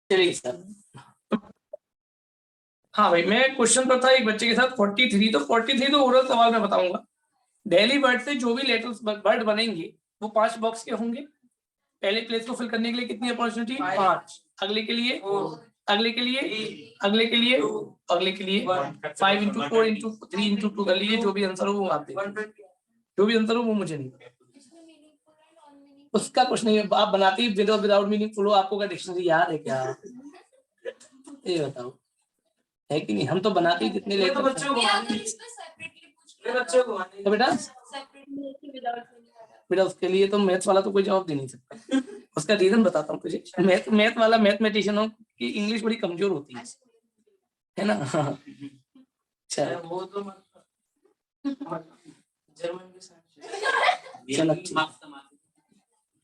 चलिए सर। हाँ भाई, मैं क्वेश्चन पर था एक बच्चे के साथ 43, तो 43 तो ओरल सवाल में बताऊंगा। डेली वर्ड से जो भी लेटर्स वर्ड बनेंगे वो 5 बॉक्स के होंगे। पहले प्लेस को फिल करने के लिए कितनी अपॉर्चुनिटी? 5। अगले के लिए, अगले के लिए, अगले के लिए, अगले के लिए 5 इंटू 4 इंटू 3 इंटू 2 कर लीजिए। जो भी आंसर हो वो आप दें, जो भी आंसर हो वो मुझे नहीं, उसका कुछ नहीं है। आप बनाते ही विदाउट मीनिंगफुल हो। आपको क्या डिक्शनरी याद है क्या? ये बताओ, है कि नहीं? हम तो बनाते ही कितने लेते हैं बच्चों को। तो बेटा उसके लिए तो मैथ्स वाला तो कोई जवाब दे नहीं सकता। उसका रीजन बताता हूँ तुझे। मैथ वाला मैथमेटिशियनों की इंग्लिश बड़ी कमजोर होती है ना? चलो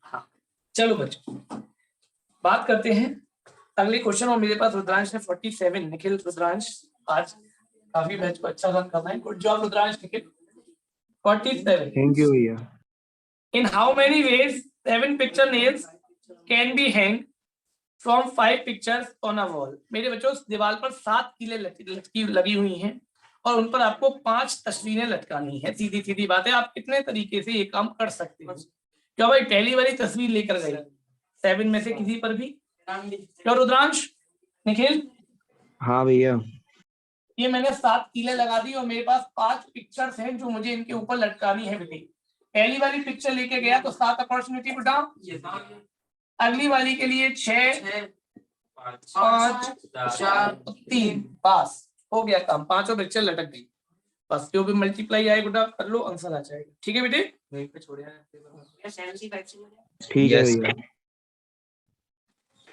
हाँ, चलो बच्चों बात करते हैं अगले क्वेश्चन। और मेरे पास रुद्रांश ने 47, निखिल रुद्रांश आज काफी मैच को अच्छा रन कर रहे हैं। Good job Rudransh. Nikhil 47। Thank you भैया। In how many ways 7 picture nails can be hanged from 5 pictures on a wall? मेरे बच्चों दीवार पर 7 कीलें लटकी लगी हुई हैं और उन पर आपको 5 तस्वीरें लटकानी है। सीधी सीधी बात है। आप कितने तरीके से ये काम कर सकते हो? क्या भाई पहली वाली तस्वीर लेकर गई 7 में से किसी पर भी? क्या रुद्रांश, निखिल? हाँ भैया। ये मैंने 7 कीलें लगा दी और मेरे पास 5 पिक्चर्स हैं जो मुझे इनके ऊपर लटकानी है बेटी। पहली वाली पिक्चर लेके गया तो 7 अपॉर्चुनिटी बेटा। अगली वाली के लिए 6, 5, 4, 3, बस हो गया काम। 5 पिक्चर लटक गई। बस जो भी मल्टीप्लाई आएगा बेटा कर लो, आंसर आ जाएगा। ठीक है बेटे? ठीक है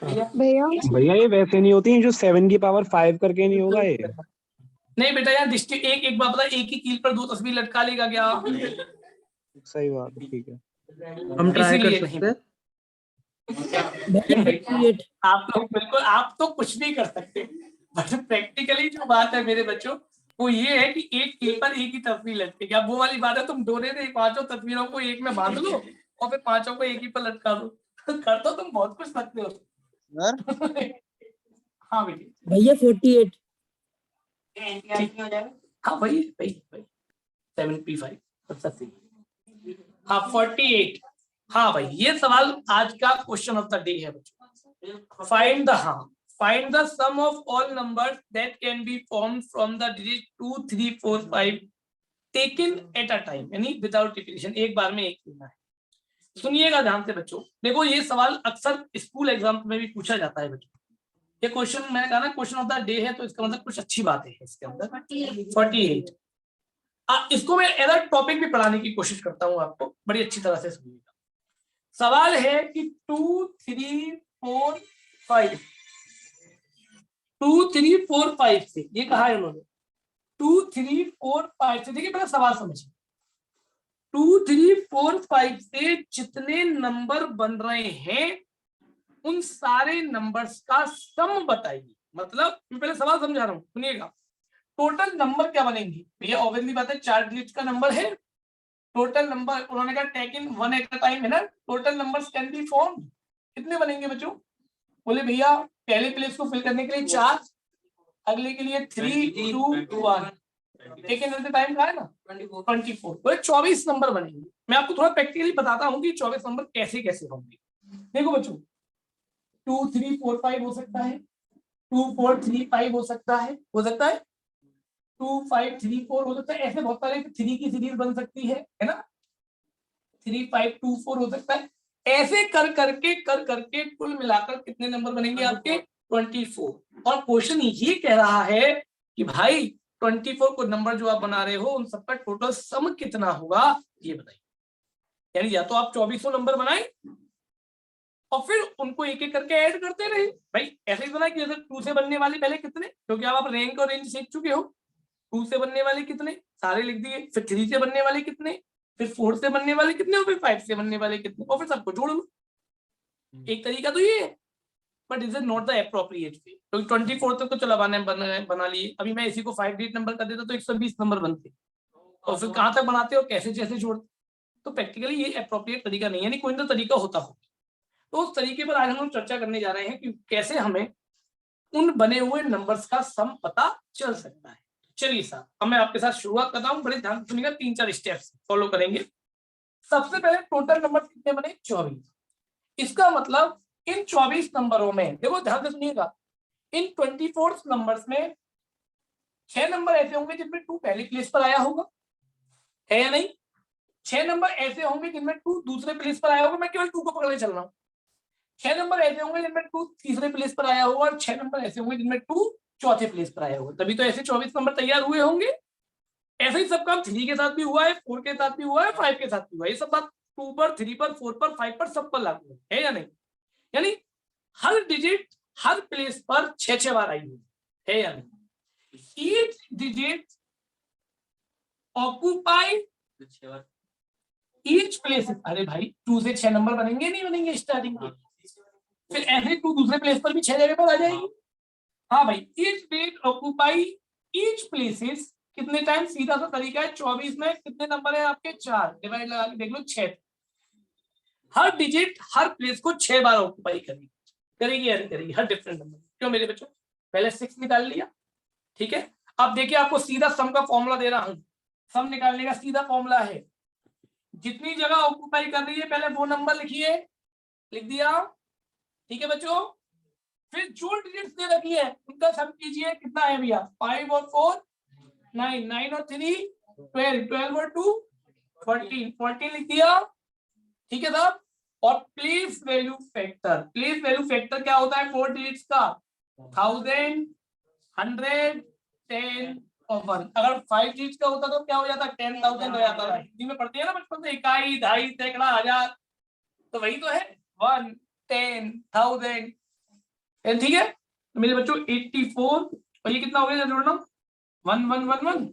भैया। भैया ये वैसे नहीं होती जो 7 की पावर 5 करके नहीं होगा ये? नहीं बेटा यार, डिस्ट्रिक्ट एक बात बता, एक ही कील पर 2 तस्वीर लटका लेगा क्या? सही बात है। ठीक है, हम ट्राई कर सकते हैं। आप तो बिल्कुल, आप तो कुछ भी कर सकते हैं, बट प्रैक्टिकली जो बात है मेरे बच्चों वो ये है कि एक कील पर एक ही तस्वीर लटकेगी। अब वो वाली बात है, तुम डोरे ने 5 तस्वीरों को एक में बांध लो और फिर 5 को एक ही पर लटका दो। कर तो तुम बहुत कुछ सकते हो। हाँ भैया 48। हाँ भाई 75। हाँ 48। हाँ भाई, ये सवाल आज का क्वेश्चन ऑफ द डे है बच्चों। Find the sum of all numbers that can be formed from the digit 2, 3, 4, 5 taken at a time, यानी विदाउट रिपीटिशन, एक बार में एक लेना है। सुनिएगा ध्यान से बच्चों। देखो ये सवाल अक्सर स्कूल एग्जाम में भी पूछा जाता है बच्चों। ये क्वेश्चन मैंने कहा ना क्वेश्चन ऑफ द डे है, तो इसका मतलब कुछ अच्छी बात है इसके अंदर। 48 इसको मैं एज टॉपिक भी पढ़ाने की कोशिश करता हूँ, आपको बड़ी अच्छी तरह से सुनिएगा। सवाल है कि 2, 3, 4, 5 2, 3, 4, 5 से ये कहा है उन्होंने 2, 3, 4, 5 से। देखिए पहले सवाल समझिए। 2, 3, 4, 5 से जितने नंबर बन रहे हैं उन सारे नंबर्स का सम बताइए। मतलब मैं पहले सवाल समझा रहा हूं, सुनिएगा। टोटल नंबर क्या बनेंगे भैया? ऑब्वियसली बात है 4 डिजिट का नंबर है। टोटल नंबर उन्होंने कहा take in 1 at a time है ना। Total numbers can be form, कितने बनेंगे बच्चों? बोले भैया पहले प्लेस को फिल करने के लिए 4, अगले के लिए 3, 2, 1, take in at the time का है ना 24। बोले 24 नंबर बनेंगे। मैं आपको थोड़ा प्रैक्टिकली बताता हूँ कि 24 नंबर कैसे कैसे होंगे। देखो बच्चों 2, 3, 4, 5 हो सकता है, 2, 4, 3, 5 हो सकता है, 2, 5, 3, 4 हो सकता है। ऐसे बहुत सारे 3 की सीरीज बन सकती है ना। 3, 5, 2, 4 हो सकता है। ऐसे कर करके कुल मिलाकर कितने नंबर बनेंगे आपके? 24। और क्वेश्चन ये कह रहा है कि भाई 24 को नंबर जो आप बना रहे हो उन सबका टोटल सम कितना होगा ये बताइए। यानी या तो आप 24 नंबर बनाए और फिर उनको एक एक करके ऐड करते रहे। भाई ऐसे ही बना कि जैसे 2 से बनने वाले पहले कितने, क्योंकि आप रैंक और रेंज सीख चुके हो। 2 से बनने वाले कितने सारे लिख दिए, फिर 3 से बनने वाले कितने, फिर 4 से बनने वाले कितने, और फिर 5 से बनने वाले कितने, और फिर सबको जोड़ लो। एक तरीका तो ये है, but is it not the appropriate way. क्योंकि 24 तक तो चला बना लिए। अभी मैं इसी को 5 डिजिट नंबर कर देता तो 120 नंबर बनते, और फिर कहाँ तक बनाते हो कैसे जैसे जोड़ते। तो प्रैक्टिकली ये एप्रोप्रिएट तरीका नहीं है, कोई ना तरीका होता हो। तो उस तरीके पर आज हम लोग चर्चा करने जा रहे हैं कि कैसे हमें उन बने हुए नंबर्स का सम पता चल सकता है। चलिए साहब, अब मैं आपके साथ शुरुआत करता हूँ, बड़े ध्यान से सुनिएगा, 3-4 स्टेप्स फॉलो करेंगे। सबसे पहले टोटल नंबर कितने बने? 24। इसका मतलब इन 24 नंबरों में, देखो ध्यान से सुनिएगा, इन 24 नंबर्स में 6 नंबर ऐसे होंगे जिनमें 2 पहली प्लेस पर आया होगा, है या नहीं? 6 नंबर ऐसे होंगे जिनमें 2 दूसरे प्लेस पर आया होगा, मैं केवल 2 को पकड़ के चल रहा हूँ। 6 नंबर ऐसे होंगे जिनमें 2 तीसरे प्लेस पर आया होगा, और 6 नंबर ऐसे होंगे जिनमें 2 चौथे प्लेस पर आया होगा, तभी तो ऐसे 24 नंबर तैयार हुए होंगे। ऐसे ही सब काम 3 के साथ भी हुआ है, 4 के साथ भी हुआ है, 5 के साथ भी हुआ है। ये सब बात 2 पर, 3 पर, 4 पर, 5 पर, सब पर लागू है या नहीं? यानी हर डिजिट हर प्लेस पर 6-6 बार आई हुई है या नहीं? Each digit occupy each place. अरे भाई 2 से 6 नंबर बनेंगे नहीं बनेंगे स्टार्टिंग में? फिर ऐसे 2 दूसरे प्लेस पर भी 6 जगह पर आ जाएगी। हाँ भाई, each digit occupy each places कितने टाइम? सीधा सा तरीका है, 24 में कितने नंबर है आपके? 4, डिवाइड लगा के देख लो 6। हर डिजिट हर प्लेस को 6 बार ऑक्यूपाई करेगी, करेगी या नहीं करेगी? हर डिफरेंट नंबर। क्यों मेरे बच्चों? पहले 6 निकाल लिया, ठीक है। अब देखिए आपको सीधा सम का फॉर्मूला दे रहा हूं। सम निकालने का सीधा फॉर्मूला है, जितनी जगह ऑक्यूपाई कर रही है पहले वो नंबर लिखिए, लिख दिया, ठीक है बच्चों। फिर जो डिजिट्स दे रखी है उनका सम कीजिए, कितना है भैया? 5 और 4 9, 9 और 3 12, 12 और 2 14, 14 लिख दिया, ठीक है साहब। और place value factor, place value factor क्या होता है 4 डिजिट्स का? 1000, 100, 10 और 1। अगर 5 डिजिट्स का होता तो क्या हो जाता? 10,000 हो जाता था। हिंदी में पढ़ते हैं ना बचपन से, इकाई, दहाई, सैकड़ा, हजार, तो वही तो है 1, 10, 1000। ठीक है, तो मेरे बच्चों 84 और ये कितना हो गया जोड़ना? 1 1 1 1,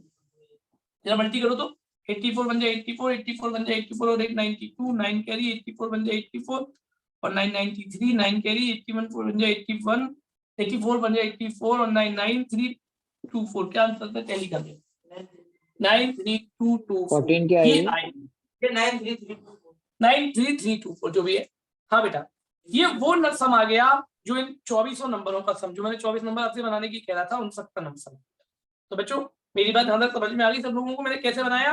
जरा मल्टी करो तो 84 बन जाए 84, 84 बन जाए 84 और 92, 9 कैरी 84 बन जाए 84 और 9 93, 9 कैरी 81 4 बन जाए 81, 84 बन जाए 84 और 9 9 3 2 4। क्या आंसर था? टैली कर दे 93224। 14 क्या है ये ये? आएगी 93324 जो भी है। हाँ बेटा, ये वो सम आ गया जो इन 24 नंबरों का सम, जो मैंने 24 नंबर आपसे बनाने की कह रहा था, उन सबका नंबर सम। तो बच्चों मेरी बात ध्यान समझ में आ गई सब लोगों को मैंने कैसे बनाया?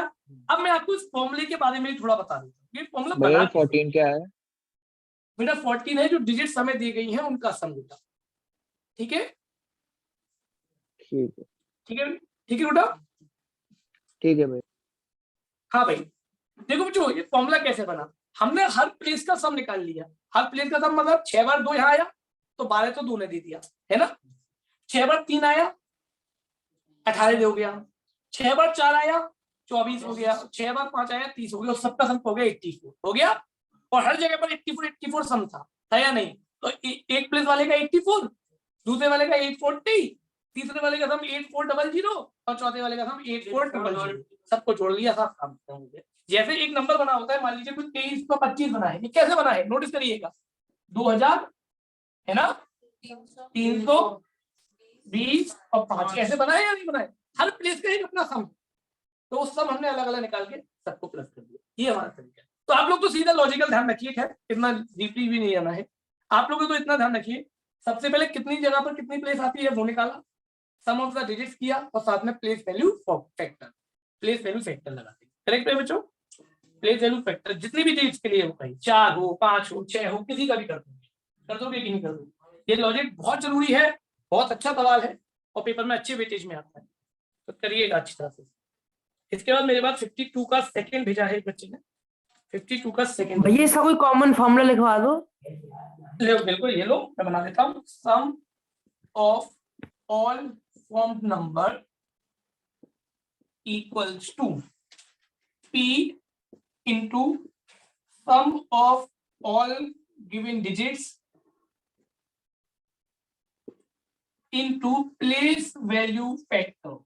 अब मैं आपको इस फॉर्मूले के बारे में थोड़ा बता देता हूँ। ये फॉर्मूला भैया बना 14 क्या है? बेटा 14 है जो डिजिट हमें दी गई है उनका सम बेटा, ठीक है? ठीक है, ठीक है, ठीक है बेटा। ठीक है भाई। हाँ भाई, देखो बच्चों ये फॉर्मूला कैसे बना। हमने हर प्लेस का सम निकाल लिया। हर प्लेस का सम मतलब 6 बार 2 यहाँ आया तो 12 तो 2 ने दे दिया, है ना? 6 बार 3 आया 18 हो गया, 6 बार 4 आया 24 हो गया, 6 बार 5 आया 30 हो गया, और सबका सम हो गया 84 हो गया। और हर जगह पर 84 सम था या नहीं? तो एक प्लेस वाले का 84, दूसरे वाले का 840, तीसरे वाले का सम 8400 और चौथे वाले का सम 8400। सबको जोड़ लिया, सब काम खत्म हो गया। जैसे एक नंबर बना होता है, मान लीजिए कुछ 23 को 25 बना है, ये कैसे बना है नोटिस करिएगा। 2000 है ना, 320 और 5 कैसे बनाए या नहीं बनाए? हर प्लेस का एक अपना सम, तो उस सम हमने अलग अलग निकाल के सबको प्लस कर दिया। ये हमारा तरीका है। तो आप लोग तो सीधा लॉजिकल ध्यान रखिए, खैर इतना डीपली भी नहीं जाना है आप लोग, तो इतना ध्यान रखिए सबसे पहले कितनी जगह पर कितनी प्लेस आती है वो निकाला, सम ऑफ द डिजिट्स किया, और साथ में place value factor, place value factor लगाते हैं। करेक्ट है बच्चों? प्लेस वैल्यू फैक्टर जितनी भी डिजिट्स के लिए हो, कहीं 4 हो 5 हो 6 हो, किसी का भी कर दोगे कि नहीं कर दोगे? ये लॉजिक बहुत जरूरी है, बहुत अच्छा सवाल है और पेपर में अच्छे वेटेज में आता है, तो करिएगा अच्छी तरह से। इसके बाद मेरे पास 52 का सेकंड भेजा है एक बच्चे ने, 52 का सेकंड। भैया इसका कोई कॉमन फॉर्मूला लिखवा दो। लो बिल्कुल, ये लो मैं बना देता हूँ। Sum of all formed number equals to P into sum of all given digits into place value factor।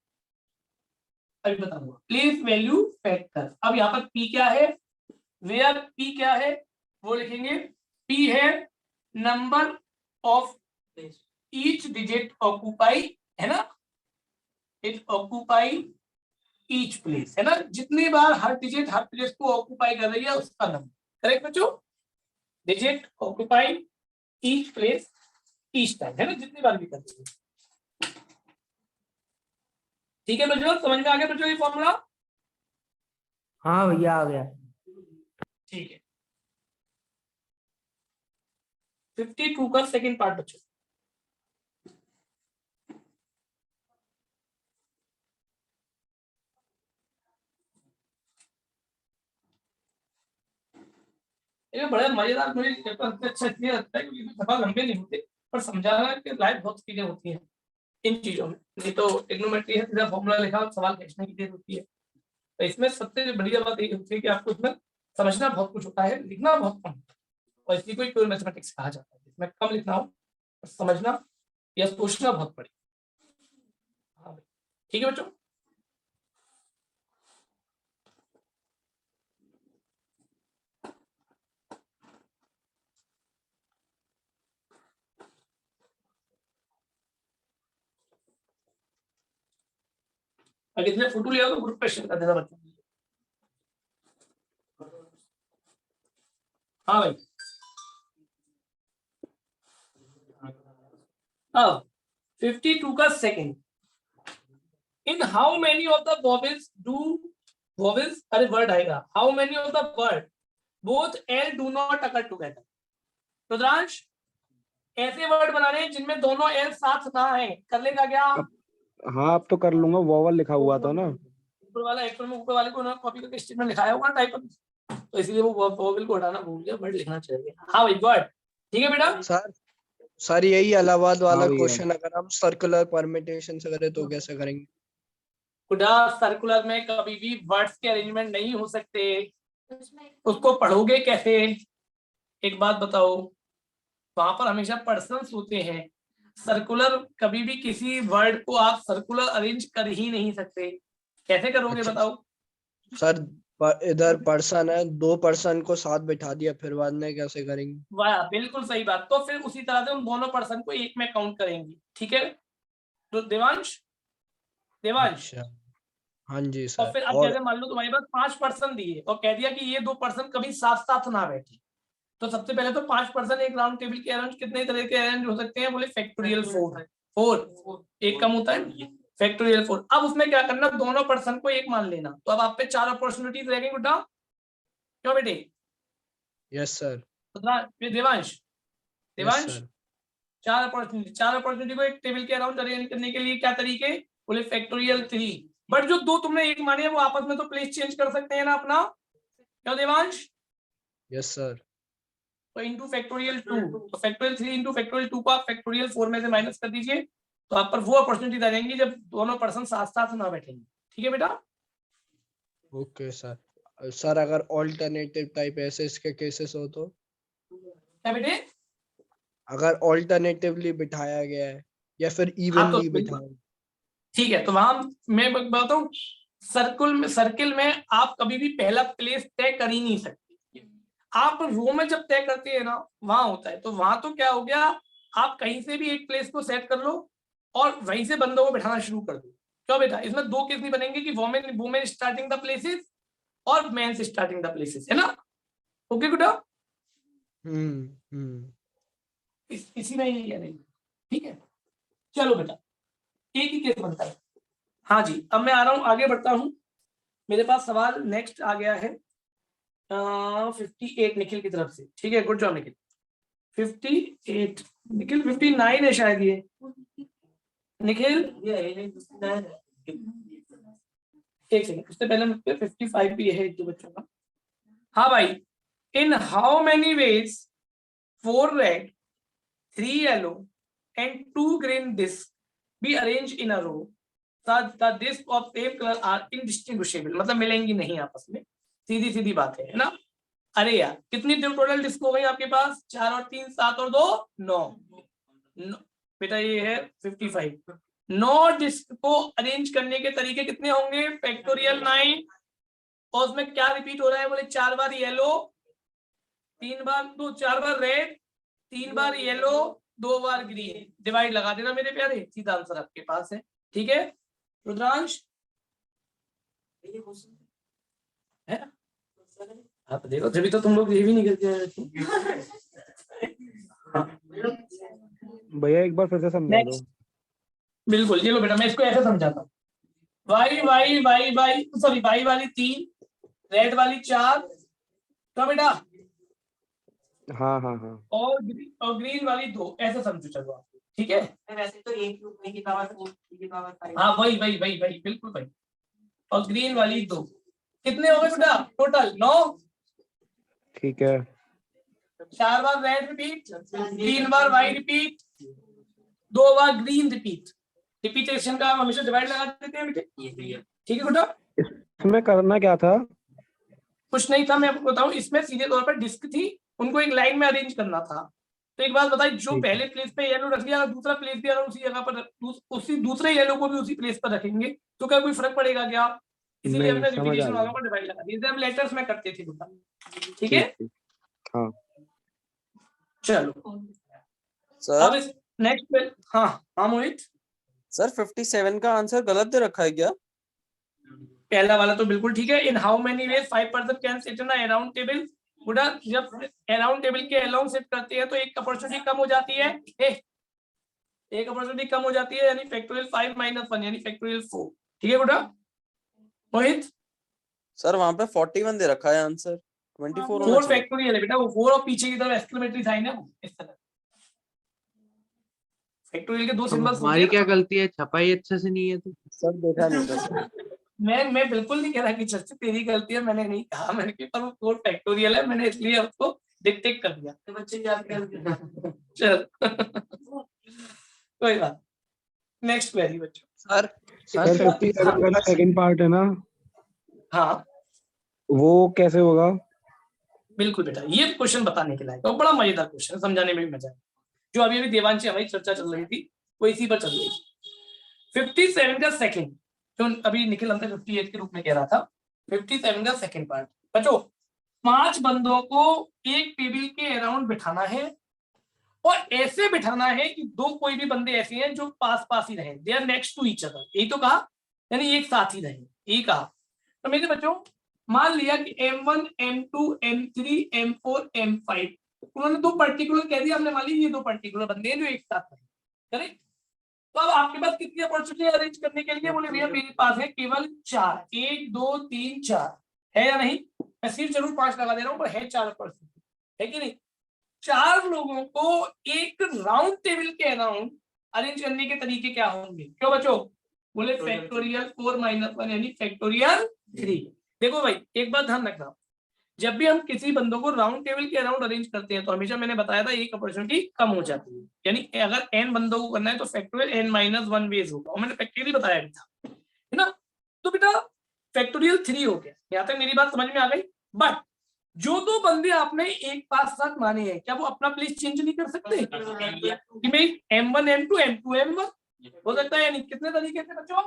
अभी बताऊंगा प्लेस वैल्यू फैक्टर। अब यहाँ पर P क्या है, वेयर P क्या है वो लिखेंगे। P है number of each digit occupy, है ना, इट ऑक्यूपाई ईच प्लेस, है ना, जितनी बार हर डिजिट हर प्लेस को ऑक्यूपाई कर रही है उसका नंबर। करेक्ट बच्चों? Digit occupy each place each time, है ना, जितनी बार भी करते हैं। ठीक है बच्चों, समझ में आ गया बच्चों ये फॉर्मूला? हाँ भैया आ गया। ठीक है, 52 का सेकंड पार्ट बच्चों। ये बड़े मजेदार, मुझे पेपर अच्छा इसलिए लगता है क्योंकि सवाल लंबे नहीं होते, पर समझाना के लायक बहुत चीजें होती हैं इन चीजों में। नहीं तो ट्रिग्नोमेट्री है, सीधा फॉर्मूला लिखा और सवाल खींचने की देर होती है। तो इसमें सबसे बढ़िया बात ये होती है कि आपको इसमें समझना बहुत कुछ होता है, लिखना बहुत कम, और इसी को प्योर मैथमेटिक्स कहा जाता है, जिसमें कम लिखना हो और समझना या सोचना बहुत पड़े। हाँ भाई, ठीक है बच्चों। अगर इसमें फोटो लिया तो ग्रुप पे शेयर कर देना बच्चों। हाँ भाई, अब 52 का second, in how many of the vowels do vowels, अरे वर्ड आएगा, how many of the word both L do not occur together. Rudransh, ऐसे वर्ड बना रहे हैं जिनमें दोनों एल साथ ना है, कर लेगा क्या? हाँ अब तो कर लूंगा, वोवल लिखा हुआ था ना। ऊपर वाला एक्चुअल में ऊपर वाले को उन्होंने कॉपी करके स्टेटमेंट लिखाया होगा टाइप, तो इसलिए वो वोवेल को हटाना भूल गया, वर्ड लिखना चाहिए। हाँ भाई वर्ड, ठीक है बेटा। सर यही इलाहाबाद वाला हाँ भैया। क्वेश्चन अगर हम सर्कुलर परम्यूटेशन से करें तो कैसे करेंगे? खुदा सर्कुलर में कभी भी वर्ड्स के अरेंजमेंट नहीं हो सकते, उसको पढ़ोगे कैसे? एक बात बताओ, वहां पर हमेशा पर्सन्स होते हैं, सर्कुलर कभी भी किसी वर्ड को आप सर्कुलर अरेंज कर ही नहीं सकते, कैसे करोगे अच्छा, बताओ? सर इधर पर्सन है, 2 पर्सन को साथ बिठा दिया, फिर बाद में कैसे करेंगे? वाह बिल्कुल सही बात, तो फिर उसी तरह से उन दोनों पर्सन को एक में काउंट करेंगे, ठीक है? तो देवांश, देवांश, अच्छा, हाँ जी और सर। फिर अब और जैसे मान लो तुम्हारे पास 5 पर्सन दिए और कह दिया कि ये 2 पर्सन कभी साथ साथ ना बैठे, तो सबसे पहले तो 5 पर्सन एक राउंड टेबल के अरेंज कितने तरह के अरेंज हो सकते हैं? बोले फैक्टोरियल 4, एक कम होता है फैक्टोरियल 4। अब उसमें क्या करना, दोनों पर्सन को एक मान लेना, तो अब आप पे 4 अपॉर्चुनिटीज रह गई बेटा, क्यों बेटे? Yes sir, Devansh, yes Devansh, sir. 4 opportunity को एक टेबल के अराउंड अरेंज करने के लिए क्या तरीके? बोले फैक्टोरियल 3, बट जो 2 तुमने एक माने हैं वो आपस में तो प्लेस चेंज कर सकते हैं ना अपना, क्यों देवांश? Yes sir. तो इंटू फैक्टोरियल 2, तो फैक्टोरियल 3 इंटू फैक्टोरियल 2 को आप फैक्टोरियल 4 में से माइनस कर दीजिए, तो आप पर वो अपॉर्चुनिटी आ जाएंगी जब दोनों पर्सन साथ साथ ना बैठेंगे, ठीक है बेटा? Okay sir. सर अगर ऑल्टरनेटिव टाइप ऐसे इसके केसेस हो तो? क्या बेटे? अगर ऑल्टरनेटिवली बिठाया गया है या फिर हाँ तो इवनली बिठाया? ठीक है, तो वहां मैं बताऊं, सर्किल में आप कभी भी पहला प्लेस तय कर ही नहीं सकते, आप रो में जब तय करते हैं ना वहां होता है, तो वहां तो क्या हो गया, आप कहीं से भी एक प्लेस को सेट कर लो और वहीं से बंदों को बैठाना शुरू कर दो। क्यों बेटा? इसमें 2 केस नहीं बनेंगे कि women women starting the places और मेंस स्टार्टिंग द प्लेसेस, है ना? ओके बेटा, हम्म। इसी में ये नहीं, ठीक है? चलो बेटा, एक ही केस बनता है। हाँ जी, अब मैं आ रहा हूँ, आगे बढ़ता हूँ, मेरे पास सवाल नेक्स्ट आ गया है 58 निखिल की तरफ से, ठीक है, गुड जॉब निखिल। 58 निखिल, 59 है शायद ये निखिल, एक सेकंड, उससे पहले मुझे 55 भी है एक दो बच्चों का। हाँ भाई, in how many ways 4 red 3 yellow and 2 green disc be arrange in a row, the disc of same color are indistinguishable, मतलब मिलेंगी नहीं आपस में, सीधी सीधी बात है ना? अरे यार, कितनी टोटल डिस्क हो गई आपके पास? 4 और 3 7 और 2 9 बेटा, ये है 55। 9 डिस्क को अरेंज करने के तरीके कितने होंगे? फैक्टोरियल 9, और उसमें क्या रिपीट हो रहा है? बोले 4 बार येलो, 3 बार, 4 बार रेड, 3 बार येलो, 2 बार ग्रीन, डिवाइड लगा देना मेरे प्यारे, सीधा आंसर आपके पास है, ठीक है रुद्रांश? है आप देखो, जब तो तुम लोग ये भी नहीं करते। भैया एक बार फिर से समझा दो। नेक्स्ट, बिल्कुल ये लो बेटा, मैं इसको ऐसे समझाता हूँ। Y Y Y Y sorry Y वाली 3, रेड वाली 4, तो बेटा हाँ हाँ हाँ और ग्रीन वाली 2, ऐसे समझो चलो आप, ठीक है। वैसे तो एक की पावर 4 की पावर 5। हाँ वही वही वही वही बिल्कुल वही, और ग्रीन वाली 2, कितने हो गए बेटा टोटल 9। ठीक है। 4 बार रेड रिपीट, 3 बार वाई रिपीट, 2 बार ग्रीन रिपीट। रिपीटेशन का हम हमेशा डिवाइड लगा देते हैं बेटे, ठीक है बेटा। इसमें करना क्या था? कुछ नहीं था, मैं आपको बताऊं, इसमें सीधे तौर पर डिस्क थी, उनको एक लाइन में अरेंज करना था। तो एक बात बताइए, जो ठीक पहले प्लेस पे येलो रख लिया, दूसरा प्लेस भी अगर उसी जगह पर उसी दूसरे येलो को भी उसी प्लेस पर रखेंगे तो क्या कोई फर्क पड़ेगा क्या? इसीलिए नहीं, हमने समझ आ रिपीटेशन गया। वालों को डिवाइड लगा दिया, हम लेटर्स में करते थे बेटा, ठीक है। ठीक ठीक। हाँ चलो सर अब इस नेक्स्ट, हाँ हाँ मोहित, सर 57 का आंसर गलत दे रखा है क्या? पहला वाला तो बिल्कुल ठीक है। इन how many veg 5% can sit in around table. बुढ़ा, जब अराउंड टेबल के अलाउंड सेट करते हैं तो एक अपॉर्चुनिटी कम हो जाती है, एक अपॉर्चुनिटी कम हो जाती है, यानी फैक्टोरियल 5 - 1 यानी फैक्टोरियल 4, ठीक है बुढ़ा। मोहित सर वहां पे 41 दे रखा है आंसर, 24 होना 4 चाहिए। फैक्टोरियल है बेटा, वो 4 और पीछे की तरफ एक्सक्लेमेटरी साइन है, वो इस तरह फैक्टोरियल के 2 सिंबल्स होते हमारी हैं क्या ना। गलती है, छपाई अच्छे से नहीं है तो। सर देखा नहीं था सर। मैं बिल्कुल नहीं कह रहा कि चर्चा तेरी गलती है, मैंने नहीं कहा, मैंने कि पर वो 4 फैक्टोरियल है, मैंने इसलिए उसको डिक्टेट कर दिया तो बच्चे याद कर दिया। चल कोई बात, नेक्स्ट क्वेरी बच्चों। सर सर 57 का जो सेकंड पार्ट है ना, हाँ वो कैसे होगा? बिल्कुल बेटा, ये क्वेश्चन बताने के लायक और बड़ा मजेदार क्वेश्चन, समझाने में भी मजा है। जो अभी अभी देवांशी हमारी चर्चा चल रही थी वो इसी पर चल रही थी। 57 का सेकंड, जो अभी निखिल हमने 58 के रूप में कह रहा था, 57 का सेकंड पार्ट बच्चों, 5 बंदों को एक टेबल के अराउंड बिठाना है और ऐसे बिठाना है कि 2 कोई भी बंदे ऐसे हैं जो पास पास ही रहे, they are next to each other, यही तो कहा, यानी एक साथ ही रहे, यही कहा। तो मेरे बच्चों मान लिया कि M1 M2 M3 M4 M5, उन्होंने 2 पर्टिकुलर कह दिया, हमने मान ली ये 2 पर्टिकुलर बंदे हैं जो एक साथ रहे, करेक्ट। तो अब आपके पास कितनी अपॉर्चुनिटी अरेंज करने के लिए? बोले भैया मेरे पास है केवल 4, 1 2 3 4, है या नहीं? मैं सिर्फ जरूर 5 लगा दे रहा हूँ, पर है 4 अपॉर्चुनिटी, है कि नहीं? 4 लोगों को एक राउंड टेबल के अराउंड अरेंज करने के तरीके क्या होंगे? क्यों बच्चों? बोले फैक्टोरियल 4 - 1 यानी फैक्टोरियल 3। देखो भाई एक बात ध्यान रखना, जब भी हम किसी बंदों को राउंड टेबल के अराउंड अरेंज करते हैं तो हमेशा मैंने बताया था एक अपॉर्चुनिटी कम हो जाती है, यानी अगर n बंदों को करना है तो फैक्टोरियल n - 1 वेज होगा, और मैंने फैक्टोरियल बताया भी था, है ना। तो बेटा फैक्टोरियल 3 हो गया, यहाँ तक मेरी बात समझ में आ गई। बट जो 2 बंदे आपने एक पास साथ माने हैं, क्या वो अपना प्लेस चेंज नहीं कर सकते कि मैं M1 M2 M2 M1 हो सकता है? यानी कितने तरीके से बच्चों?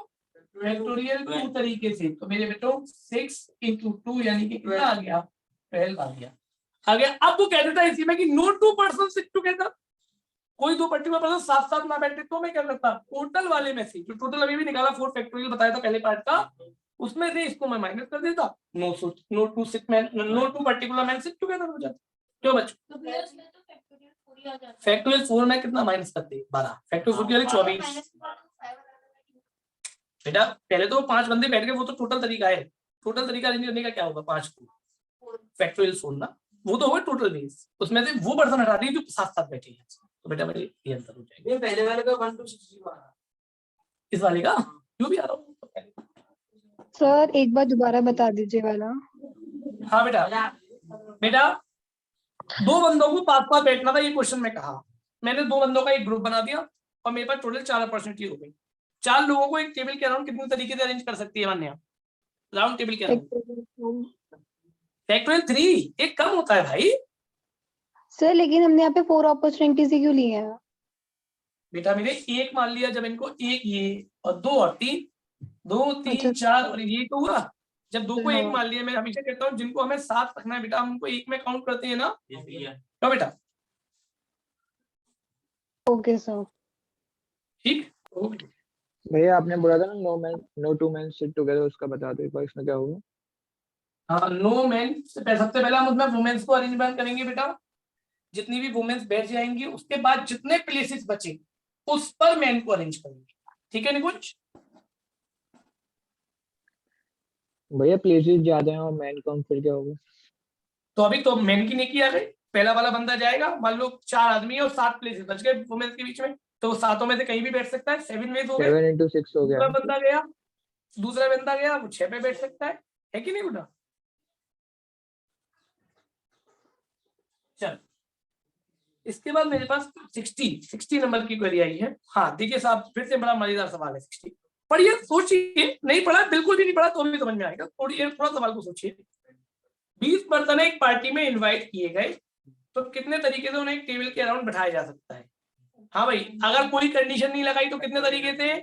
फैक्टोरियल 2 तरीके से। तो मेरे बेटो 6 × 2 यानी कि कितना आ गया? 12 आ गया, आ गया। अब वो कह देता है इसी में कि नो 2 पर्सन सिट टुगेदर, कोई 2 पर्टिकुलर पर्सन साथ साथ ना बैठे, तो मैं क्या करता, टोटल वाले में से जो टोटल अभी भी निकाला 4 फैक्टोरियल बताया था पहले पार्ट का, उसमें से इसको मैं माइनस कर देता, no 2 particular man sit together हो जाता। क्यों बच्चों? फैक्टोरियल 4 में कितना माइनस करते? 12, फैक्टोरियल 24। बेटा पहले तो 5 बंदे बैठ गए, वो तो टोटल तरीका है, टोटल तरीका अरेंज करने का क्या होगा? 5 को फैक्टोरियल 4 ना, वो तो होगा टोटल बेस, उसमें से वो पर्सन हटा दिए जो साथ साथ बैठे हैं, तो बेटा मेरे ये आंसर हो जाएगा। ये पहले वाले का 1 to 60 आ रहा, इस वाले का जो भी आ रहा हो। सर एक बार दोबारा बता दीजिए वाला। हाँ बेटा, बेटा 2 बंदों को पास पास बैठना था, ये क्वेश्चन में कहा, मैंने 2 बंदों का एक ग्रुप बना दिया और मेरे पास टोटल 4 अपॉर्चुनिटी हो गई। 4 लोगों को एक टेबल के अराउंड कितने तरीके से अरेंज कर सकती है मान्या? राउंड टेबल के अराउंड फैक्टोरियल 3 एक कम होता है भाई। सर लेकिन हमने यहाँ पे 4 अपॉर्चुनिटीज ही क्यों ली है? बेटा मेरे एक मान लिया जब इनको, एक ये और 2 और 3, 2 3 अच्छा। 4 और ये तो हुआ। जब 2 को एक हाँ। मान लिया, मैं हमेशा कहता हूँ जिनको हमें साथ रखना है बेटा हम उनको एक में काउंट करते हैं ना, तो बेटा ओके सर। ठीक ओके। भैया आपने बोला था ना no two man sit together, उसका बता दो एक बार इसमें क्या होगा? हाँ नो मैन, सबसे पहले हम उसमें वुमेन्स को अरेंजमेंट करेंगे बेटा, जितनी भी वुमेन्स बैठ जाएंगी उसके बाद जितने प्लेसेस बचे उस पर मैन को अरेंज करेंगे। ठीक है निकुंज? भैया प्लेसेस ज्यादा हैं और मैन कम, फिर क्या होगा? तो अभी तो मैन की नेकी आ गई, पहला वाला बंदा जाएगा, मान लो 4 आदमी है और 7 प्लेसेस बच गए वुमेन्स के बीच में, तो वो 7 में से कहीं भी बैठ सकता है, 7 वेज हो गए। 7 into 6 हो दूसरा गया। बंदा गया, वो 6 पे बैठ सकता है कि नहीं बेटा? चल इसके बाद मेरे पास 60 नंबर की क्वेरी आई है। हाँ देखिए साहब, फिर से बड़ा मजेदार सवाल है। 60 पढ़िए, सोचिए, नहीं पढ़ा बिल्कुल भी नहीं पढ़ा तो भी समझ में आएगा, थोड़ा सवाल को सोचिए। 20 पर्सन एक पार्टी में इनवाइट किए गए, तो कितने तरीके से उन्हें एक टेबल के अराउंड बैठाया जा सकता है? हाँ भाई, अगर कोई कंडीशन नहीं लगाई तो कितने तरीके से?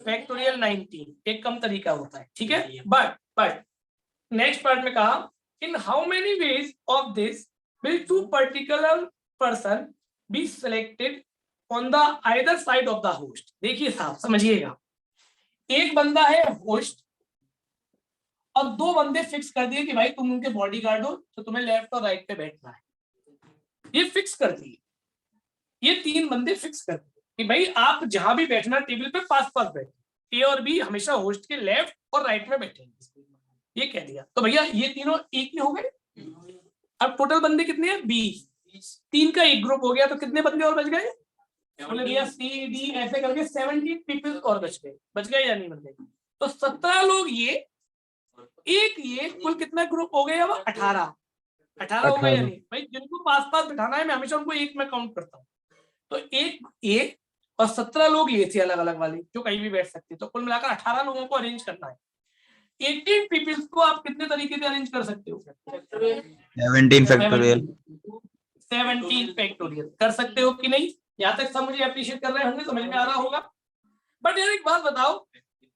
फैक्टोरियल 19, एक कम तरीका होता है। ठीक है, बट नेक्स्ट पार्ट में कहा इन how many ways of this will 2 particular person be selected on the either side of the host. देखिए साहब समझिएगा, एक बंदा है होस्ट और 2 बंदे फिक्स कर दिए कि भाई तुम उनके बॉडीगार्ड हो, तो तुम्हें लेफ्ट और राइट पे बैठना है। ये फिक्स कर दिए, ये 3 बंदे फिक्स कर दिए कि भाई आप जहां भी बैठना टेबल पे पास बैठे, ए और बी हमेशा होस्ट के लेफ्ट और राइट में बैठेंगे, ये कह दिया। तो भैया ये तीनों एक ही हो गए। अब टोटल बंदे कितने हैं? 20। 3 का एक ग्रुप हो गया, तो कितने बंदे और बच गए? बोले भैया सी डी ऐसे करके 17 पीपल और बच गए या नहीं बच गए? तो 17 लोग ये कुल कितना ग्रुप हो गया? 18 हो गए या नहीं भाई? जिनको पास बिठाना है मैं हमेशा उनको एक में काउंट करता हूँ, तो एक और 17 लोग ये थे अलग अलग वाले जो कहीं भी बैठ सकते, तो कुल मिलाकर 18 लोगों को अरेंज करना है। 18 पीपल्स को आप कितने तरीके से अरेंज कर सकते हो? 17 फैक्टोरियल। 17 फैक्टोरियल कर सकते हो कि नहीं? यहाँ तक सब मुझे अप्रिशिएट कर रहे होंगे, समझ में आ रहा होगा। बट यार एक बात बताओ,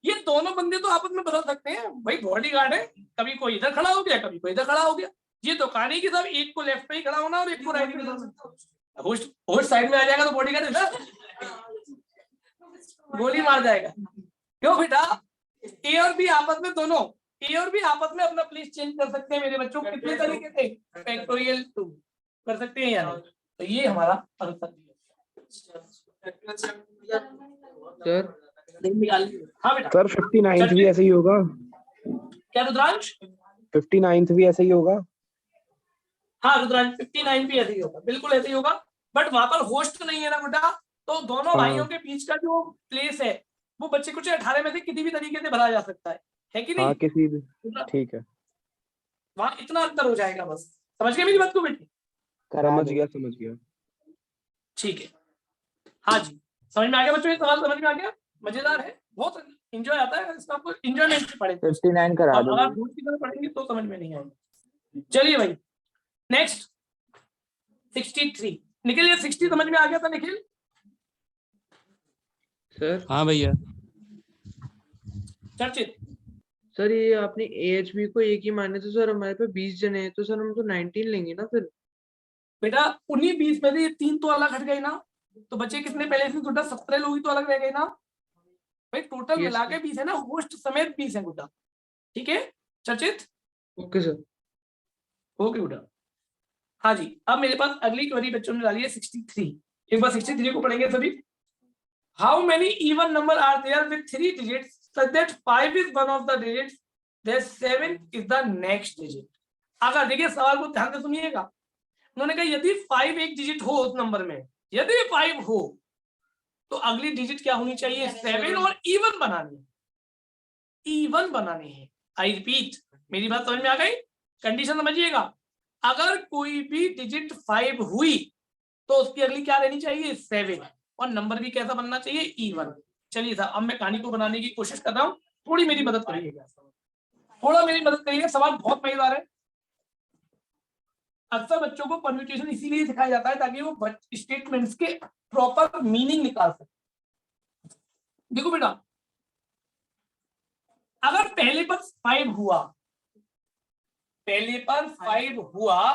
ये दोनों बंदे तो आपस में बदल सकते हैं भाई, बॉडीगार्ड है, कभी कोई इधर खड़ा हो गया, कभी कोई इधर खड़ा हो गया। ये तो कहानी की सब एक को लेफ्ट पे ही खड़ा होना और एक को राइट पे। होस्ट साइड में आ जाएगा तो बॉडीगार्ड इधर गोली मार जाएगा। क्यों बेटा? ए और बी आपस में अपना प्लेस चेंज कर सकते हैं मेरे बच्चों। कितने तरीके से? फैक्टोरियल 2 कर सकते हैं या नहीं? तो ये हमारा आंसर सर हाँ बेटा। सर 59th भी ऐसे ही होगा? क्या रुद्रांश? 59th भी ऐसे ही होगा? हाँ रुद्रांश 59 भी ऐसे ही होगा, बिल्कुल ऐसे ही होगा। बट वहां पर होस्ट नहीं है ना बेटा, तो दोनों भाइयों के बीच का जो प्लेस है वो बच्चे कुछ 18 में से किसी भी तरीके से भरा जा सकता है कि नहीं? हाँ किसी भी, ठीक है। वहां इतना अंतर हो जाएगा, बस समझ गए मेरी बात को बेटी? समझ गया। ठीक है, हाँ जी समझ में आ गया बच्चों? ये सवाल समझ में आ गया? मजेदार है, बहुत एंजॉय आता है इसका, आपको एंजॉयमेंट से पढ़े। 59 करा दो। अगर दूर की तरह पढ़ेंगे तो समझ में नहीं आएगा। चलिए भाई नेक्स्ट 63 निखिल, ये 60 समझ में आ गया था निखिल? सर हाँ भैया। चर्चित सर ये आपने AHB को एक ही माने, तो सर हमारे पे 20 जने हैं, तो सर हम तो 19 लेंगे ना फिर। बेटा उन्हीं 20 में से ये 3 तो अलग हट गए ना, तो बच्चे कितने पहले से? टोटल 17 लोग ही तो अलग रह गए ना भाई। टोटल Yes, मिला के 20 है ना, होस्ट समेत 20 है गुड्डा। ठीक है चर्चित? Okay sir. ओके गुड्डा। हाँ जी, अब मेरे पास अगली क्वेरी बच्चों ने डाली है 63। एक बार 63 को पढ़ेंगे सभी। How many even number are there with 3 digits such that 5 is one of the digits, there 7 is the next digit. अगर देखिए सवाल को ध्यान से सुनिएगा, उन्होंने कहा यदि 5 एक डिजिट हो उस नंबर में, यदि 5 हो तो अगली डिजिट क्या होनी चाहिए? 7 और इवन बनाने हैं। आई रिपीट, मेरी बात समझ में आ गई? कंडीशन समझिएगा, अगर कोई भी डिजिट 5 हुई तो उसकी अगली क्या रहनी चाहिए? 7, और नंबर भी कैसा बनना चाहिए? इवन। चलिए साहब, अब मैं कहानी को बनाने की कोशिश कर रहा हूँ, थोड़ी मेरी मदद करिएगा, सवाल बहुत मजेदार है। अक्सर बच्चों को परम्यूटेशन इसीलिए सिखाया जाता है ताकि वो स्टेटमेंट्स के प्रॉपर मीनिंग निकाल सके। देखो बेटा, अगर पहले पर 5 हुआ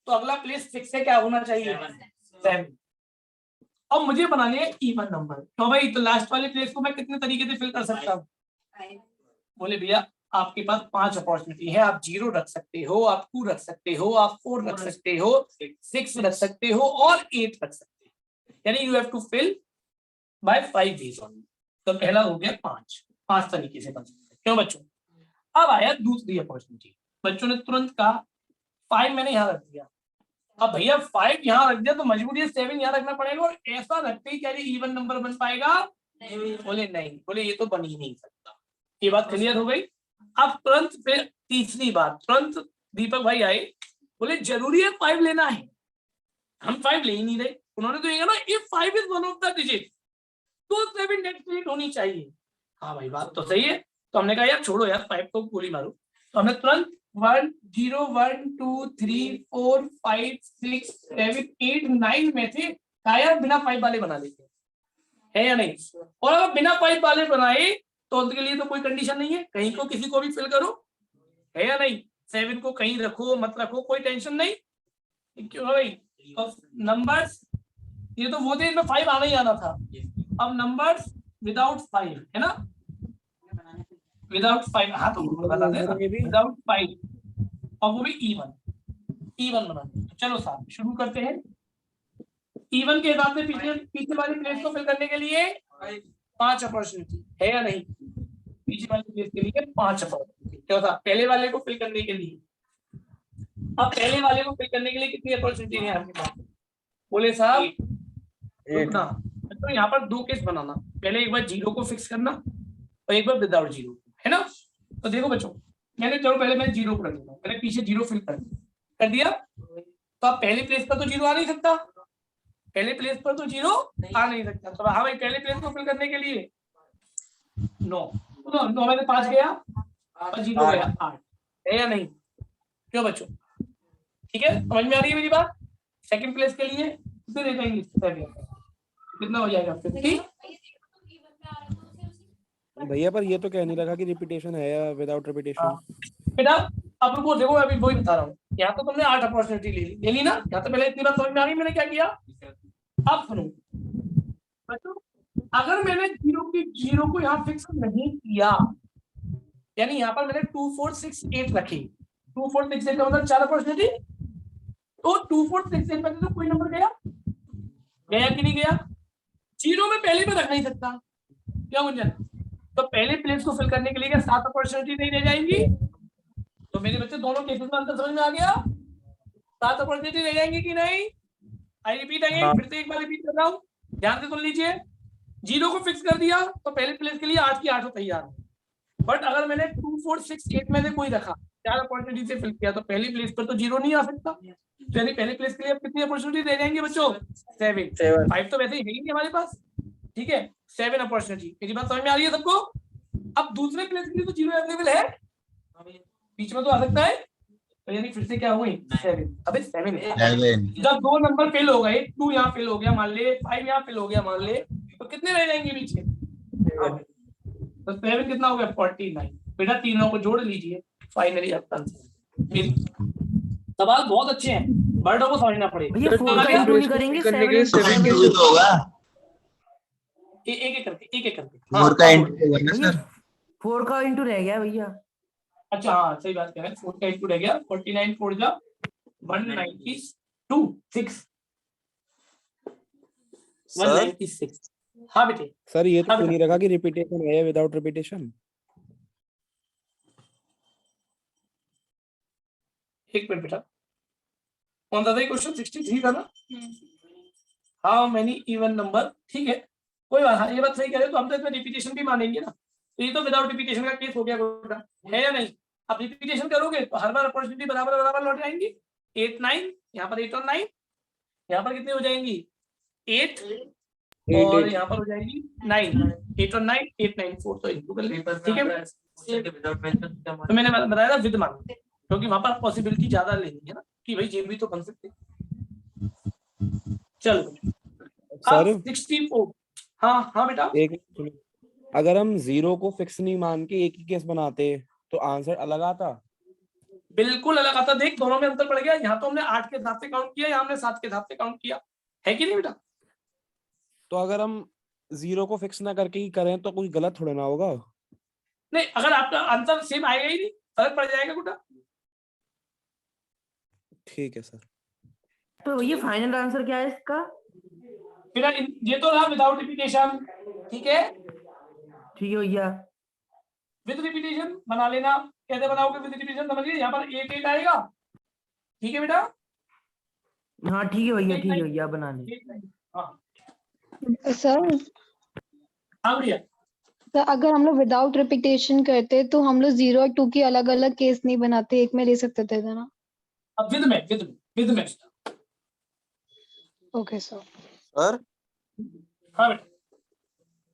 तो अगला प्लेस 6 से क्या होना चाहिए? 7। अब मुझे बनाने हैं इवन नंबर, तो भाई तो लास्ट वाले प्लेस को मैं कितने तरीके से फिल कर सकता हूँ? बोले भैया आपके पास 5 अपॉर्चुनिटी है। आप 0 रख सकते हो, आप 2 रख सकते हो, आप 4 रख सकते हो, 6 रख सकते हो और 8 रख सकते हो। यानी you have to fill by 5 ways only. तो पहला हो गया 5 तरीके से बन सकते हैं। क्यों बच्चों? अब आया दूसरी अपॉर्चुनिटी। बच्चों ने तुरंत कहा 5 मैंने यहाँ रख दिया। अब भैया 5 यहाँ रख दिया तो मजबूरी है 7 यहाँ रखना पड़ेगा, और ऐसा रखते ही क्या ये इवन नंबर बन पाएगा? बोले नहीं, बोले ये तो बन ही नहीं सकता। ये बात क्लियर हो गई। अब तुरंत फिर तीसरी बात, तुरंत दीपक भाई आए, बोले जरूरी है 5 लेना है। हम 5 ले ही नहीं रहे। उन्होंने तो ये कहा ना if 5 is one of the digit तो 7 नेक्स्ट डिजिट होनी चाहिए। हाँ भाई बात तो सही है। तो हमने कहा यार छोड़ो यार 5 को गोली मारो। तो हमने तुरंत 1 0 1 2 3 4 5 6 7 8 9 में से यार बिना 5 वाले बना लेते है या नहीं? और अगर बिना 5 वाले बनाए तो उनके लिए तो कोई कंडीशन नहीं है, कहीं को किसी को भी फिल करो, है या नहीं? 7 को कहीं रखो मत रखो कोई टेंशन नहीं। क्यों भाई? नंबर्स ये तो वो थे इसमें 5 आना ही आना था। अब नंबर्स विदाउट 5 है ना, विदाउट 5। हाँ तो बता देना विदाउट 5 और वो भी इवन बनाना। चलो साहब शुरू करते हैं। इवन के हिसाब से पीछे वाली प्लेस को फिल करने के लिए 5 अपॉर्चुनिटी है या नहीं? पीछे वाली प्लेस के लिए 5 अपॉर्चुनिटी। क्या था पहले वाले को फिल करने के लिए? अब पहले वाले को फिल करने के लिए कितनी अपॉर्चुनिटी है आपके पास? बोले साहब रुकना, तो यहाँ पर 2 केस बनाना। पहले एक बार 0 को फिक्स करना और एक बार विदाउट 0, है ना? तो देखो बच्चों मैंने चलो पहले मैं 0 को रख देता हूँ। पहले पीछे 0 फिल कर दिया। तो आप पहले प्लेस पर तो 0 आ नहीं सकता, पहले प्लेस पर तो 0 आ नहीं सकता। तो हाँ भाई पहले प्लेस को फिल करने के लिए 9 में से 5 गया और 0 गया 8, है या नहीं? क्यों बच्चों? ठीक है समझ में आ रही है मेरी बात? सेकंड प्लेस के लिए कितने दे देंगे? कितना हो जाएगा? 50। भैया पर ये तो कह नहीं रखा कि रिपीटेशन है या विदाउट रिपीटेशन। बेटा अब रुको, देखो अभी वही बता रहा हूँ। यहाँ तो तुमने 8 अपॉर्चुनिटी ले ली ना। यहाँ तो पहले इतनी बात समझ में आ रही मैंने क्या किया। अब सुनो बच्चों, अगर मैंने 0 को यहाँ फिक्स नहीं किया, यानी यहाँ पर मैंने 2 4 6 8 रखी। 2 4 6 8 का मतलब 4 अपॉर्चुनिटी। तो 2 4 6 8 में तो कोई नंबर गया कि नहीं गया? 0 में पहले में रख नहीं सकता। क्या गुंजन? तो पहले प्लेस को फिल करने के लिए क्या 7 अपॉर्चुनिटी नहीं रह जाएंगी? तो मेरे बच्चे दोनों केसेस में अंतर समझ में आ गया? 7 अपॉर्चुनिटी रह जाएंगी कि नहीं? आई रिपीट अगेन, फिर से एक बार रिपीट कर रहा हूँ, ध्यान से सुन लीजिए। 0 को फिक्स कर दिया तो पहले प्लेस के लिए 8 की 8 तैयार है। बट अगर मैंने 2 4 6 8 में से कोई रखा, 4 अपॉर्चुनिटी से फिल किया, तो पहली प्लेस पर तो 0 नहीं आ सकता। तो यानी पहले प्लेस के लिए कितनी अपॉर्चुनिटी रह जाएंगे बच्चों? 7। 5 तो वैसे ही है ही नहीं हमारे पास, ठीक है? 7 अपॉर्चुनिटी। मेरी बात समझ में आ रही है सबको? अब दूसरे प्लेस के लिए तो 0 अवेलेबल है, बीच में तो आ सकता है। तो यानी फिर से क्या हुई? 7। अबे 7 है। जब 2 नंबर फेल हो गए, 2 यहाँ फेल हो गया मान ले, 5 यहाँ फेल हो गया मान ले, तो कितने रह जाएंगे पीछे? तो 7 कितना हो गया? 49। बेटा तीनों को जोड़ लीजिए, फाइनली आपका आंसर। सवाल बहुत अच्छे हैं, वर्डों को समझना पड़ेगा। भैया 4 का इंटू नहीं करेंगे? 7 होगा। एक एक करके 4 का इंटू होगा ना सर? 4 का इंटू रह गया भैया। अच्छा हाँ सही बात कह रहे हैं, 4 का इंटू रह गया। 49 4 जा 192 6 196। हाँ बेटे सर ये तो नहीं रखा कि रिपीटेशन है या विदाउट रिपीटेशन। एक मिनट बेटा, कौन सा था क्वेश्चन? 63 था ना? हाउ मेनी इवन नंबर, ठीक है कोई बात। हाँ ये बात सही कह रहे हो, तो हम तो इसमें रिपीटेशन भी मानेंगे ना। तो ये तो विदाउट रिपीटेशन का केस हो गया बेटा, है या नहीं? अब रिपीटेशन करोगे तो हर बार अपॉर्चुनिटी बराबर लौट जाएंगी। 8 9, यहाँ पर 8 और 9, यहाँ पर कितनी हो जाएंगी? 8 और यहाँ पर हो जाएगी 9। 8 और 9 8 9 4 तो इनको कर लेंगे, ठीक है? तो मैंने बताया था विद मान, क्योंकि वहां पर पॉसिबिलिटी ज्यादा लेनी है ना कि भाई ये भी तो बन सकते। चलो सर 64। हाँ बेटा एक अगर हम 0 को फिक्स नहीं मान के एक ही केस बनाते तो आंसर अलग आता। बिल्कुल अलग आता। देख दोनों में अंतर पड़ गया। यहाँ तो हमने 8 के हिसाब से काउंट किया, यहाँ हमने 7 के हिसाब से काउंट किया, है कि नहीं बेटा? तो अगर हम 0 को फिक्स ना करके ही करें तो कोई गलत थोड़ा ना होगा। नहीं, अगर आपका आंसर सेम आएगा ही नहीं, फर्क पड़ जाएगा गुड्डा। ठीक है सर। तो भैया फाइनल आंसर क्या है इसका? फिर ये तो रहा विदाउट रिपीटेशन, ठीक है। ठीक है भैया। विद रिपीटेशन बना लेना, कैसे बनाओगे विद रिपीटेशन समझिए, यहाँ पर 8 8 आएगा, ठीक है बेटा। हाँ ठीक है भैया, ठीक है भैया, बना ले। हाँ सर हाँ भैया, तो अगर हम लोग विदाउट रिपीटेशन करते तो हम लोग 0 और 2 की अलग अलग केस नहीं बनाते, एक में ले सकते थे ना? अब विद में ओके सर। सर हाँ बेटा,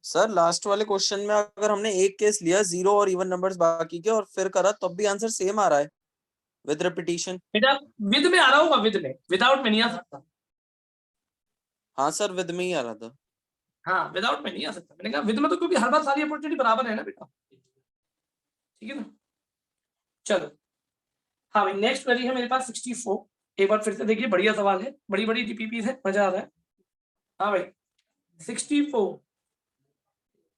सर लास्ट वाले क्वेश्चन में अगर हमने एक केस लिया 0 और इवन नंबर्स बाकी के और फिर करा तब भी आंसर सेम आ रहा है विद रिपीटेशन। बेटा विद में आ रहा होगा, विद में, विदाउट में नहीं आ सकता। हाँ सर विद में ही आ रहा था। हाँ विदाउट में नहीं आ सकता, मैंने कहा विद में तो, क्योंकि हर बार सारी अपॉर्चुनिटी बराबर है ना बेटा, ठीक है ना। चलो हाँ भाई, नेक्स्ट क्वेरी है मेरे पास 64। एक बार फिर से देखिए, बढ़िया सवाल है, बड़ी बड़ी डीपीपी है, मजा आ रहा है। हाँ भाई 64,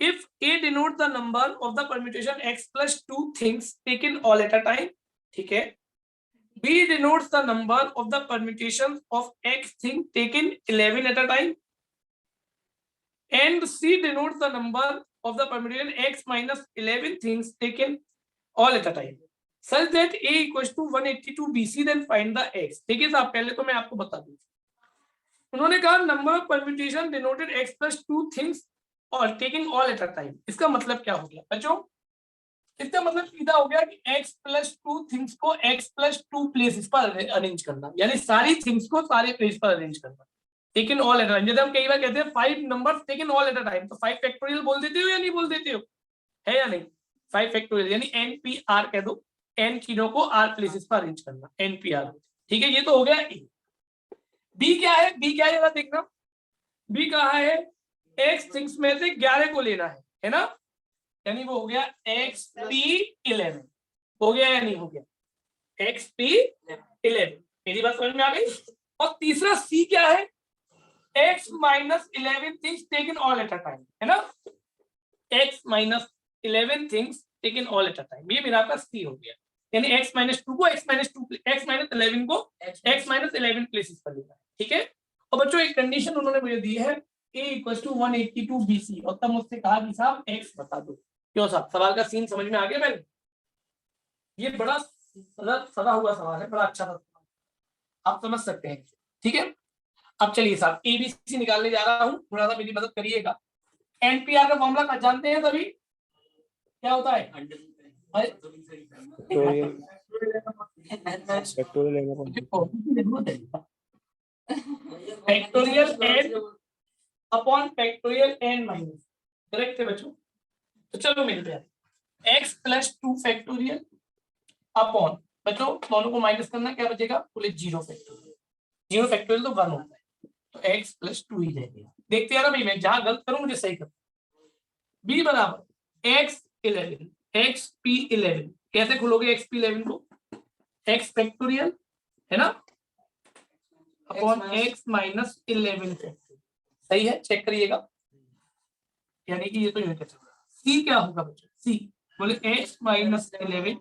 if A denotes the number of the permutation x plus 2 things taken all at a time, ठीक है, B denotes the number of the permutations of x thing taken 11 at a time, and C denotes the number of the permutation x minus 11 things taken all at a time, such that A equals to 182 BC, then find the x। देखिए साहब, पहले तो मैं आपको बता दूं, उन्होंने कहा number of permutation denoted x plus 2 things और taking all at a time. इसका मतलब क्या हो गया बच्चों? इसका मतलब सीधा हो गया कि x plus 2 थिंग्स को x plus 2 प्लेसेस पर अरेंज करना, यानी सारी थिंग्स को सारे प्लेस पर अरेंज करना, taken all at a time. जैसे हम कई बार कहते हैं 5 numbers taken all at a time, तो 5 फैक्टोरियल बोल देते हो या नहीं बोल देते हो, है या नहीं? 5 फैक्टोरियल यानी NPR कह दो, n चीजों को r प्लेसेस पर अरेंज करना, NPR, ठीक है। ये तो हो गया ए। बी क्या है? बी क्या है जरा देखना, बी कहा है x थिंग्स में से 11 को लेना है ना, यानी वो हो गया XP11, हो गया या नहीं हो गया? XP11, मेरी बात समझ में आ गई। और तीसरा C क्या है? x minus 11 things taken all at a time, है ना, x minus 11 things taken all at a time, ये मेरा आपका C हो गया, यानी x minus 2 को x minus 11 को x minus 11 प्लेसेस पर लेना है, ठीक है। और बच्चों एक कंडीशन उन्होंने मुझे दी है, a equals to 182 BC, और तब मुझसे कहा कि साहब x बता दो। क्यों साहब, सवाल का सीन समझ में आ गया? मैंने ये बड़ा सदा हुआ सवाल है, बड़ा अच्छा सवाल, आप समझ सकते हैं, ठीक है। अब चलिए साहब एबीसी निकालने जा रहा हूं, थोड़ा सा मेरी मदद करिएगा। एनपीआर का फॉर्मूला जानते हैं सभी, क्या होता है? Factorial n upon factorial n minus, correct है बच्चों? तो चलो मेरे प्यारे, x प्लस 2 फैक्टोरियल अपॉन, बच्चों दोनों को माइनस करना, क्या बचेगा? बोले 0 फैक्टोरियल, 0 फैक्टोरियल तो 1 होता है, तो x प्लस 2 ही रहेगा। देखते हैं ना भाई, मैं जहां गलत करूं मुझे सही कर। b बराबर x11 xp11, कैसे खुलोगे xp11 को? x फैक्टोरियल है ना अपॉन x माइनस 11 फैक्टोरियल, सही है, चेक करिएगा, यानी कि ये तो यूं चल रहा है। c क्या होगा बच्चों? c बोले x माइनस 11,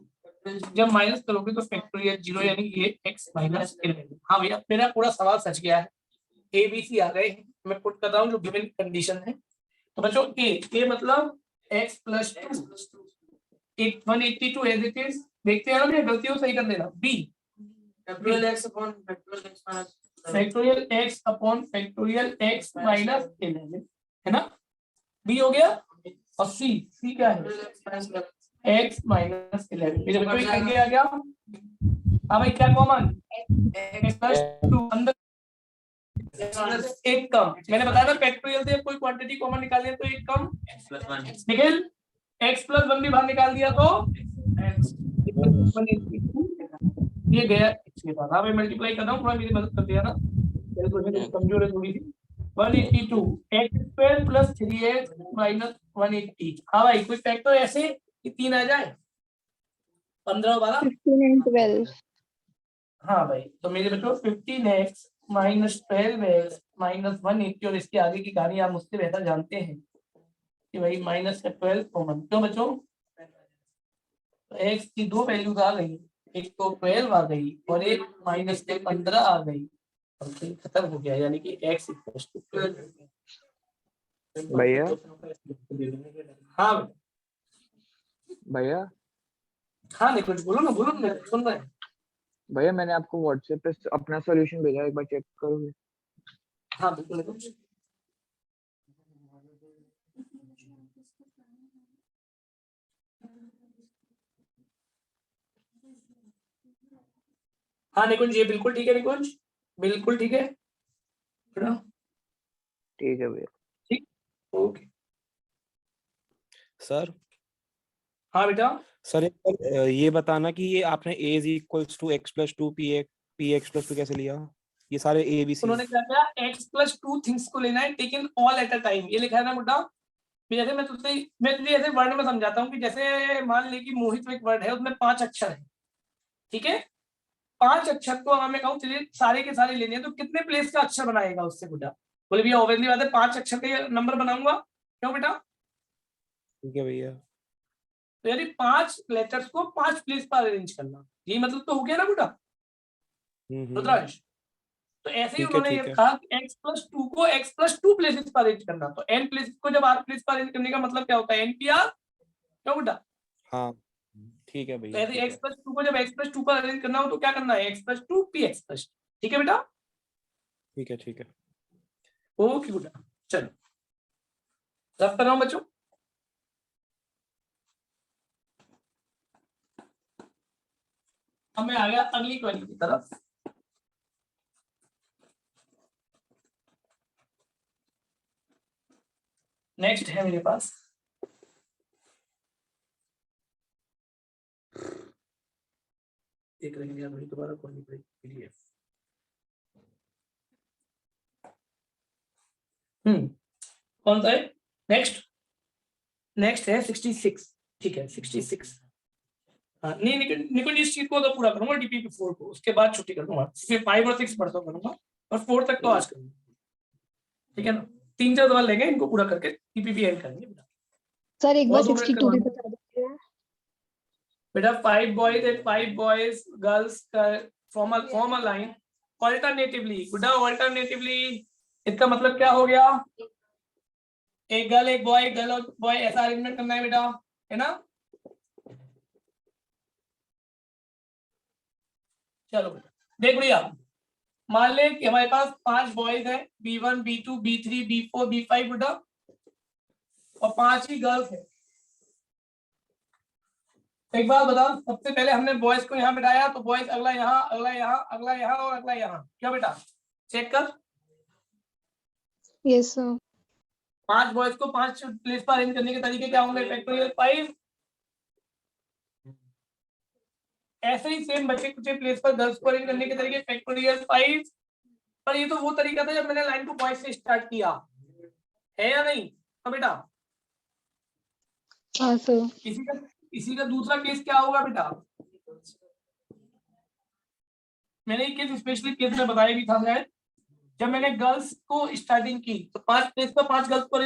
जब माइनस करोगे तो फैक्टोरियल 0, यानी ये x माइनस 11। हाँ भैया मेरा पूरा सवाल सच गया है, ए बी सी आ गए हैं, मैं पुट कर रहा हूँ जो गिवन कंडीशन है। तो बच्चों ए मतलब x plus 2 182 as it is, देखते हैं ना भैया, गलती हो सही कर देना। B factorial x upon factorial x minus 11, है ना, बी हो गया। और सी क्या है? x माइनस 11, मेरे बच्चों ये करके आ गया। हाँ भाई क्या कॉमन? x प्लस 2 अंदर एक कम, मैंने बताया था फैक्टोरियल से कोई क्वांटिटी कॉमन निकालिए तो एक कम, निकल x प्लस 1 भी बाहर निकाल दिया तो ये गया इसके बाद। हाँ भाई मल्टीप्लाई कर रहा हूँ, थोड़ा मेरी मदद कर दिया ना, कमजोर है थोड़ी सी। 182 x square plus 3x minus 180। हाँ भाई कोई फैक्टर ऐसे कि 3 आ जाए, 15 और 12 15 and 12। हाँ भाई तो मेरे बच्चों 15x माइनस 12x माइनस 180, और इसके आगे की कहानी आप मुझसे बेहतर जानते हैं कि भाई माइनस का 12 कॉमन, क्यों बच्चों? एक्स की दो वैल्यूज आ गई, एक तो 12 आ गई और एक -15 आ गई, और फिर खत्म हो गया, यानी कि x इक्वल्स टू 12। भैया हाँ भैया हाँ, नहीं कुछ बोलो ना, मैं सुन रहा है। भैया मैंने आपको व्हाट्सएप पे अपना सॉल्यूशन भेजा, एक बार चेक करोगे? हाँ बिल्कुल बिल्कुल। हाँ निकुंज, ये बिल्कुल ठीक है निकुंज, बिल्कुल ठीक है। ठीक है भैया। ठीक, ओके। सर हाँ बेटा, सर एक बार, ये बताना कि ये आपने a is equals to x plus 2 px plus 2 कैसे लिया? ये सारे a b c उन्होंने क्या किया, x+2 थिंग्स को लेना है, taken all at a time, ये लिखा है ना बेटा। जैसे मैं तुझे ऐसे वर्ड में समझाता हूँ कि जैसे मान ले कि मोहित एक वर्ड है, उसमें 5 अक्षर है, ठीक है। 5 अक्षर को अगर मैं कहूँ चलिए सारे के सारे लेने हैं, तो कितने प्लेस का अक्षर बनाएगा उससे बेटा? बोले भैया ऑब्वियसली बात है, 5 अक्षर का नंबर बनाऊंगा, क्यों बेटा? ठीक है भैया। तो यानी 5 लेटर्स को 5 प्लेस पर अरेंज करना, यही मतलब तो हो गया ना बेटा रुद्रांश? तो ऐसे ही ठीक है उन्होंने ये ठीक है कहा कि x+2 को x+2 प्लेसेस पर अरेंज करना, तो n प्लेस को जब r प्लेस पर अरेंज करने का मतलब क्या होता है, npr, क्यों बेटा? हाँ ठीक है तो भैया ऐसे ठीक है x+2 को जब x+2 पर अरेंज करना हो तो क्या करना है, x+2 px+, ठीक है बेटा? ठीक है ठीक है। ओके बेटा, चलो रब कर रहा हूं बच्चों। अब मैं आ गया अगली क्वेरी की तरफ। नेक्स्ट है मेरे पास, एक रहेंगे यार, दोबारा खोलनी पड़ेगी पीडीएफ। कौन सा है नेक्स्ट? नेक्स्ट है 66, ठीक है 66। हाँ नहीं, निकुंज इस चीज को तो पूरा करूंगा डीपीपी 4 को, उसके बाद छुट्टी कर दूंगा, फिर 5 और 6 पढ़ता करूंगा, और 4 तक तो आज करूंगा, ठीक है ना? 3-4 सवाल लेंगे, इनको पूरा करके डीपीपी एंड करेंगे बेटा। सर एक बार और 2 मिनट 62 भी करवाना बता दीजिए। बेटा, 5 boys and 5 boys girls form a line alternatively, बेटा ऑल्टरनेटिवली इसका मतलब क्या हो गया, एक गर्ल एक बॉय, गर्ल और बॉय, ऐसा अरेंजमेंट करना है बेटा, है ना? चलो बेटा देख भैया, मान ले कि हमारे पास 5 बॉयज हैं, B1 B2 B3 B4 B5 बेटा, और 5 ही गर्ल्स है। एक बात बता, सबसे पहले हमने बॉयज को यहाँ बिठाया, तो बॉयज अगला यहाँ, अगला यहाँ, अगला यहाँ और अगला यहाँ, क्या बेटा? चेक कर। Yes sir. 5 बॉयज को 5 प्लेस पर अरेंज करने के तरीके क्या होंगे, फैक्टोरियल 5। ऐसे ही सेम बचे कुछ प्लेस पर गर्ल्स को अरेंज करने के तरीके फैक्टोरियल 5। पर ये तो वो तरीका था जब मैंने लाइन को बॉयज से स्टार्ट किया, है या नहीं? तो बेटा हाँ सर। इसी का दूसरा केस क्या होगा बेटा? मैंने एक केस स्पेशली केस में बताया भी था शायद, जब मैंने गर्ल्स को स्टार्टिंग की तो 5 प्लेस पर 5 गर्ल्स को